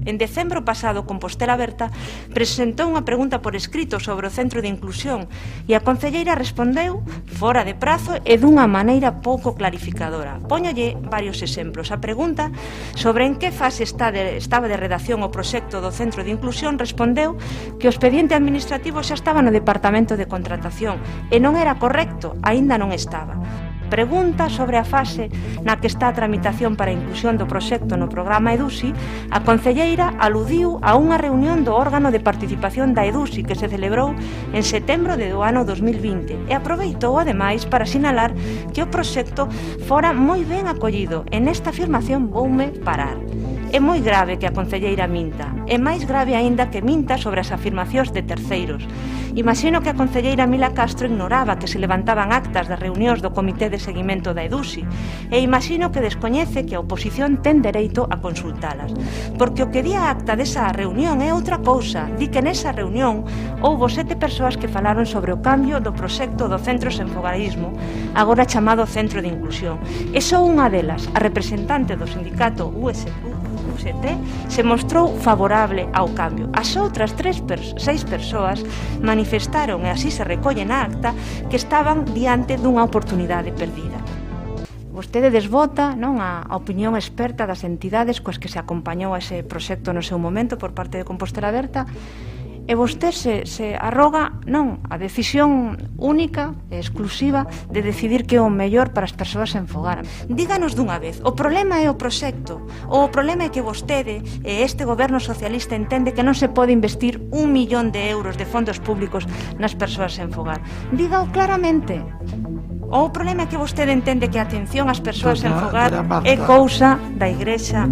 En decembro pasado, Compostela Aberta presentou unha pregunta por escrito sobre o Centro de Inclusión e a concelleira respondeu fora de prazo e dunha maneira pouco clarificadora. Póñolle varios exemplos. A pregunta sobre en que fase estaba de redacción o proxecto do Centro de Inclusión respondeu que o expediente administrativo xa estaba no Departamento de Contratación e non era correcto, aínda non estaba. Pregunta sobre a fase na que está a tramitación para a inclusión do proxecto no programa EDUSI, a concelleira aludiu a unha reunión do órgano de participación da EDUSI que se celebrou en setembro do ano 2020 e aproveitou ademais para sinalar que o proxecto fora moi ben acollido. En esta afirmación voume parar. É moi grave que a concelleira minta. É máis grave aínda que minta sobre as afirmacións de terceiros. Imagino que a concelleira Mila Castro ignoraba que se levantaban actas das reunións do Comité de Seguimento da EDUSI e imagino que descoñece que a oposición ten dereito a consultalas. Porque o que di a acta desa reunión é outra cousa. Di que nesa reunión houbo 7 persoas que falaron sobre o cambio do proxecto do Centro Sen Fogarismo, agora chamado Centro de Inclusión. E só unha delas, a representante do sindicato UST, se mostrou favorable ao cambio. As outras 6 persoas manifestaron, e así se recolle na acta, que estaban diante dunha oportunidade perdida. Vostede desbota a opinión experta das entidades coas que se acompañou a ese proxecto no seu momento por parte de Compostela Aberta e vostede se arroga a decisión única e exclusiva de decidir que é o mellor para as persoas sen fogar. Díganos dunha vez, o problema é o proxecto ou o problema é que vostede e este goberno socialista entende que non se pode investir 1 millón de euros de fondos públicos nas persoas sen fogar? Dígao claramente. Ou o problema é que vostede entende que a atención ás persoas sen fogar é cousa da Igrexa